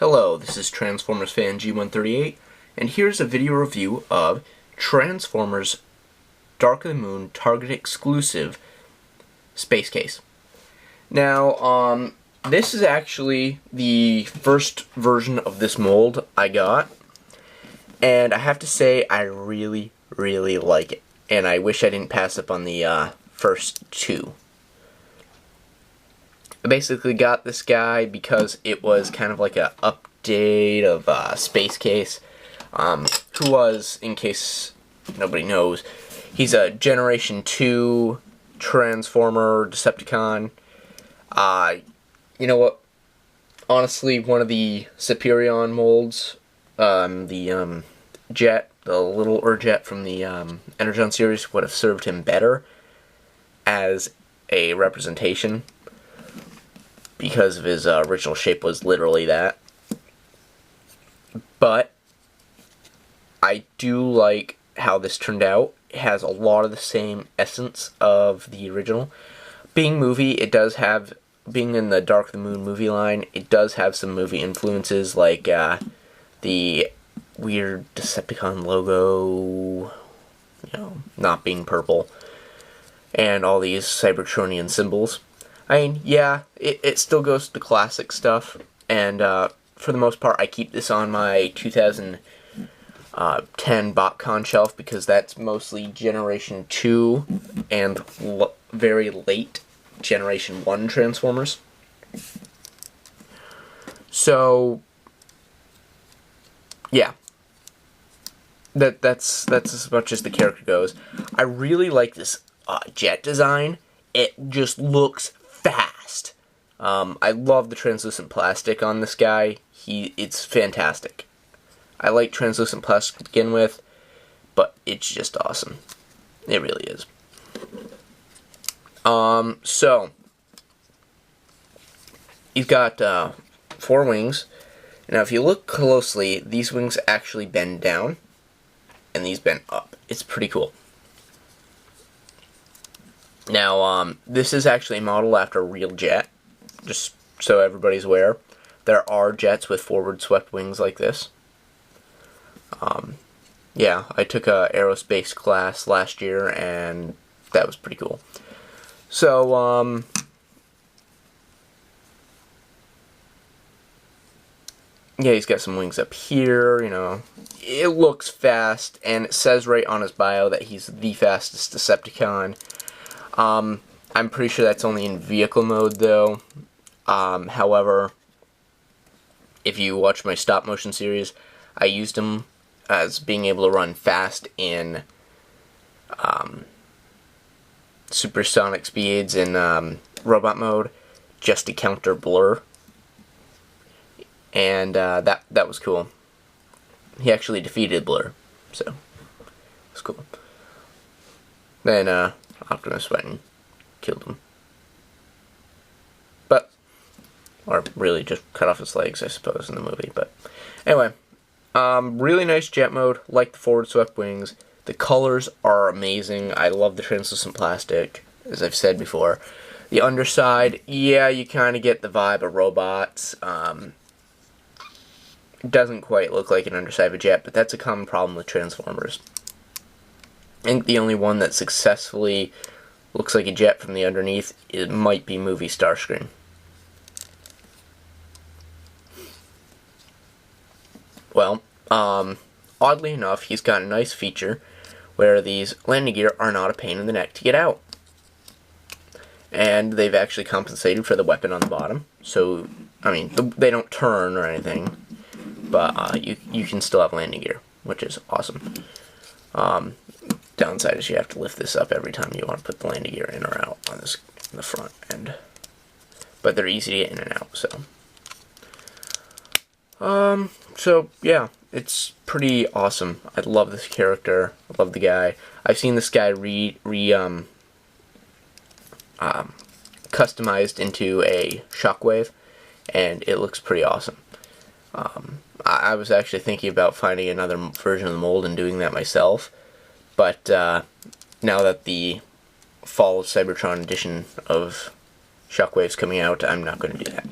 Hello, this is Transformers fan G138, and here's a video review of Transformers Dark of the Moon Target exclusive Spacecase. Now, this is actually the first version of this mold I got, and I have to say I really like it, and I wish I didn't pass up on the first two. I basically got this guy because it was kind of like an update of Spacecase, who was, in case nobody knows, he's a Generation 2 Transformer Decepticon. You know what? Honestly, one of the Superion molds, Jet, the little Urjet from the Energon series, would have served him better as a representation, because of his original shape was literally that. But I do like how this turned out. It has a lot of the same essence of the original. Being in the Dark of the Moon movie line, it does have some movie influences, like the weird Decepticon logo, not being purple, and all these Cybertronian symbols. I mean, yeah, it still goes to the classic stuff, and for the most part, I keep this on my 2010 BotCon shelf, because that's mostly Generation 2 and very late Generation 1 Transformers. So, yeah, that's as much as the character goes. I really like this jet design. It just looks fast. I love the translucent plastic on this guy. It's fantastic. I like translucent plastic to begin with, but it's just awesome. It really is. So he's got 4 wings. Now, if you look closely, these wings actually bend down, and these bend up. It's pretty cool. Now, this is actually modeled after a real jet, just so everybody's aware. There are jets with forward swept wings like this. Yeah, I took a aerospace class last year, and that was pretty cool. So, yeah, he's got some wings up here, It looks fast, and it says right on his bio that he's the fastest Decepticon. I'm pretty sure that's only in vehicle mode, though. However, if you watch my stop motion series, I used him as being able to run fast in supersonic speeds in robot mode, just to counter blur. And that was cool. He actually defeated blur, so it's cool. Then Optimus went and killed him. Or really just cut off his legs, I suppose, in the movie. But anyway, really nice jet mode. Like the forward swept wings. The colors are amazing. I love the translucent plastic, as I've said before. The underside, yeah, you kind of get the vibe of robots. It doesn't quite look like an underside of a jet, but that's a common problem with Transformers. I think the only one that successfully looks like a jet from the underneath, it might be movie Starscream. Well, oddly enough, he's got a nice feature where these landing gear are not a pain in the neck to get out. And they've actually compensated for the weapon on the bottom. So, I mean, they don't turn or anything, but you can still have landing gear, which is awesome. Downside is you have to lift this up every time you want to put the landing gear in or out on the front end. But they're easy to get in and out, so. So yeah, it's pretty awesome. I love this character. I love the guy. I've seen this guy customized into a Shockwave, and it looks pretty awesome. I was actually thinking about finding another version of the mold and doing that myself, but now that the Fall of Cybertron edition of Shockwave's coming out, I'm not going to do that.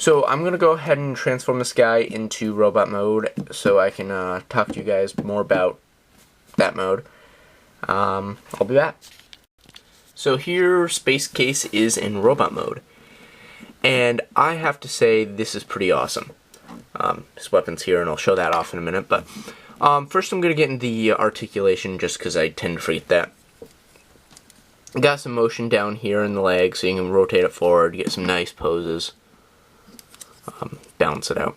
So I'm going to go ahead and transform this guy into robot mode so I can talk to you guys more about that mode. I'll be back. So here, Spacecase is in robot mode. And I have to say, this is pretty awesome. His weapon's here, and I'll show that off in a minute. But first I'm going to get into the articulation, just because I tend to forget that. Got some motion down here in the leg, so you can rotate it forward, get some nice poses. Balance it out.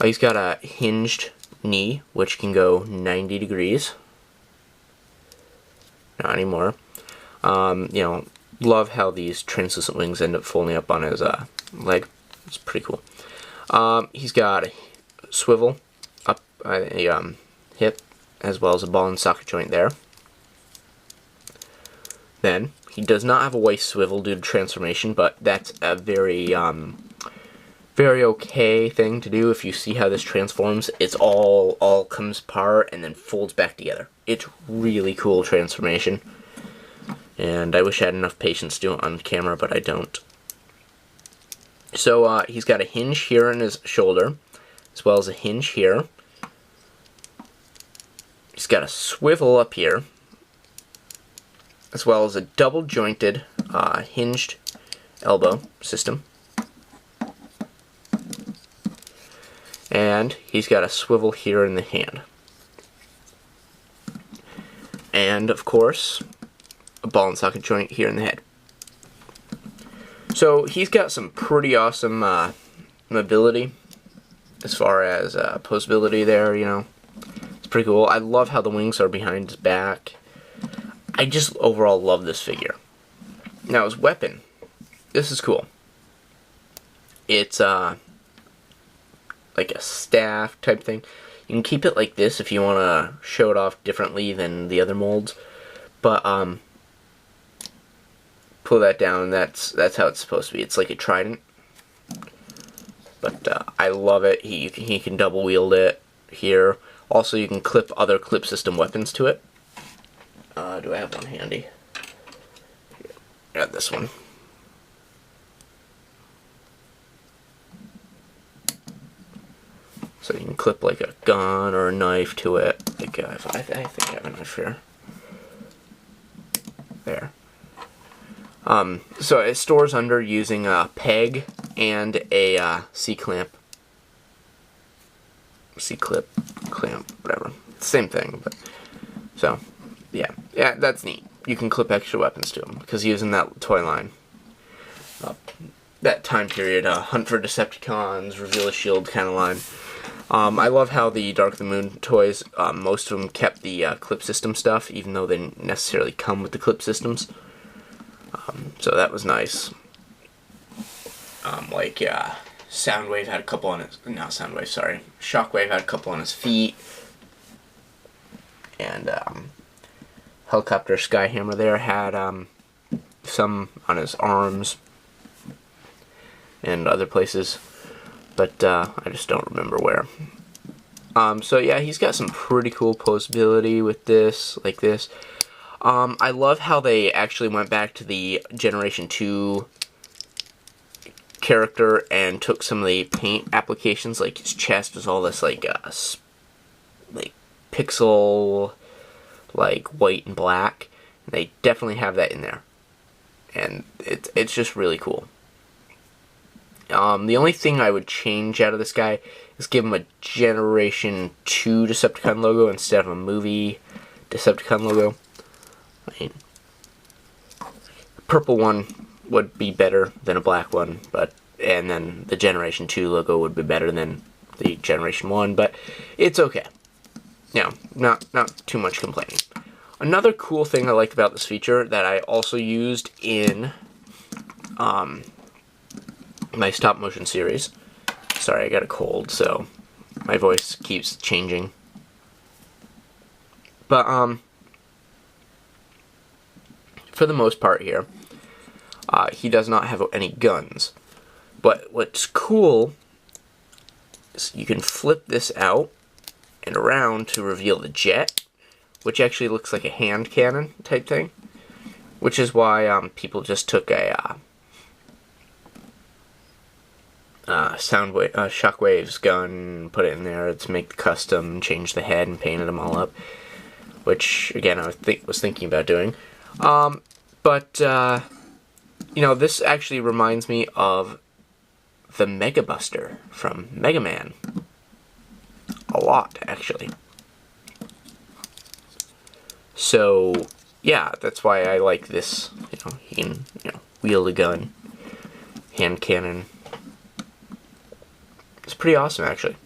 He's got a hinged knee, which can go 90 degrees. Not anymore. You know, love how these translucent wings end up folding up on his leg. It's pretty cool. He's got a swivel up a hip, as well as a ball and socket joint there. Then, he does not have a waist swivel due to transformation, but that's a very okay thing to do. If you see how this transforms, it's all comes apart and then folds back together. It's really cool transformation. And I wish I had enough patience to do it on camera, but I don't. So he's got a hinge here on his shoulder, as well as a hinge here. He's got a swivel up here, as well as a double jointed hinged elbow system. And he's got a swivel here in the hand. And, of course, a ball and socket joint here in the head. So, he's got some pretty awesome mobility as far as posability there, you know. It's pretty cool. I love how the wings are behind his back. I just overall love this figure. Now, his weapon. This is cool. It's, like a staff type thing. You can keep it like this if you want to show it off differently than the other molds, but pull that down. That's how it's supposed to be. It's like a trident, but I love it. He can double wield it here. Also, you can clip other clip system weapons to it. Do I have one handy? Got this one. So you can clip like a gun or a knife to it. Like I think I have a knife here. There. So it stores under using a peg and a C-clamp. C-clip, clamp, whatever. Same thing, but so yeah, that's neat. You can clip extra weapons to them because using that toy line. That time period, Hunt for Decepticons, Reveal a Shield kind of line. I love how the Dark of the Moon toys, most of them kept the clip system stuff, even though they didn't necessarily come with the clip systems. So that was nice. Soundwave had a couple on his, not Soundwave, sorry. Shockwave had a couple on his feet. And Helicopter Skyhammer there had some on his arms and other places. But I just don't remember where. So yeah, he's got some pretty cool posability with this, like this. I love how they actually went back to the Generation 2 character and took some of the paint applications, like his chest was all this like pixel, like white and black. And they definitely have that in there, and it's just really cool. The only thing I would change out of this guy is give him a Generation 2 Decepticon logo instead of a movie Decepticon logo. I mean, a purple one would be better than a black one, and then the Generation 2 logo would be better than the Generation 1, but it's okay. You know, not too much complaining. Another cool thing I liked about this feature that I also used in my stop motion series. Sorry, I got a cold, so my voice keeps changing. But for the most part here, he does not have any guns. But what's cool is you can flip this out and around to reveal the jet, which actually looks like a hand cannon type thing. Which is why people just took a Shockwave's gun, put it in there to make the custom, change the head, and painted them all up. Which, again, I was thinking about doing. This actually reminds me of the Mega Buster from Mega Man. A lot, actually. So, yeah, that's why I like this. He can, wield a gun, hand cannon. It's pretty awesome, actually.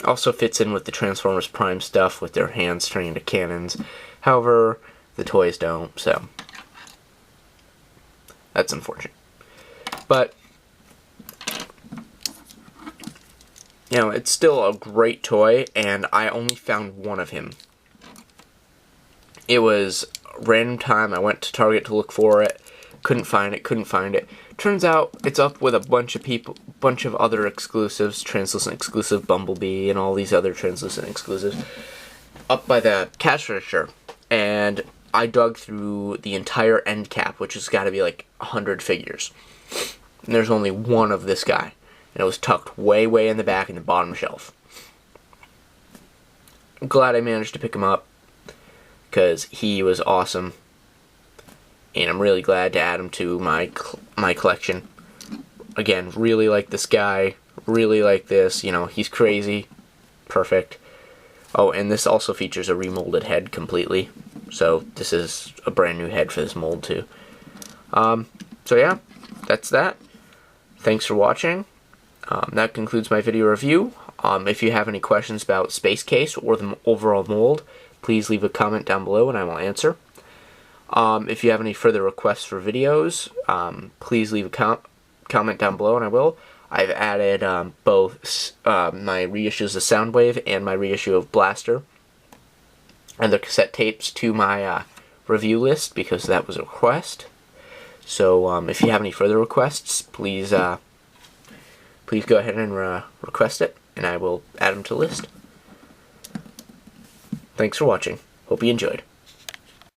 Also fits in with the Transformers Prime stuff with their hands turning into cannons. However, the toys don't, so that's unfortunate. But, it's still a great toy, and I only found one of him. It was a random time. I went to Target to look for it. Couldn't find it. Turns out it's up with a bunch of other exclusives, translucent exclusive, Bumblebee, and all these other translucent exclusives, up by the cash register. And I dug through the entire end cap, which has got to be like 100 figures. And there's only one of this guy. And it was tucked way, way in the back in the bottom shelf. I'm glad I managed to pick him up, because he was awesome. And I'm really glad to add him to my collection. Again, really like this guy. Really like this. He's crazy. Perfect. Oh, and this also features a remolded head completely. So this is a brand new head for this mold too. So yeah, that's that. Thanks for watching. That concludes my video review. If you have any questions about Spacecase or the overall mold, please leave a comment down below and I will answer. If you have any further requests for videos, please leave a comment down below and I will. I've added both my reissues of Soundwave and my reissue of Blaster and the cassette tapes to my review list because that was a request. So if you have any further requests, please go ahead and request it and I will add them to the list. Thanks for watching. Hope you enjoyed.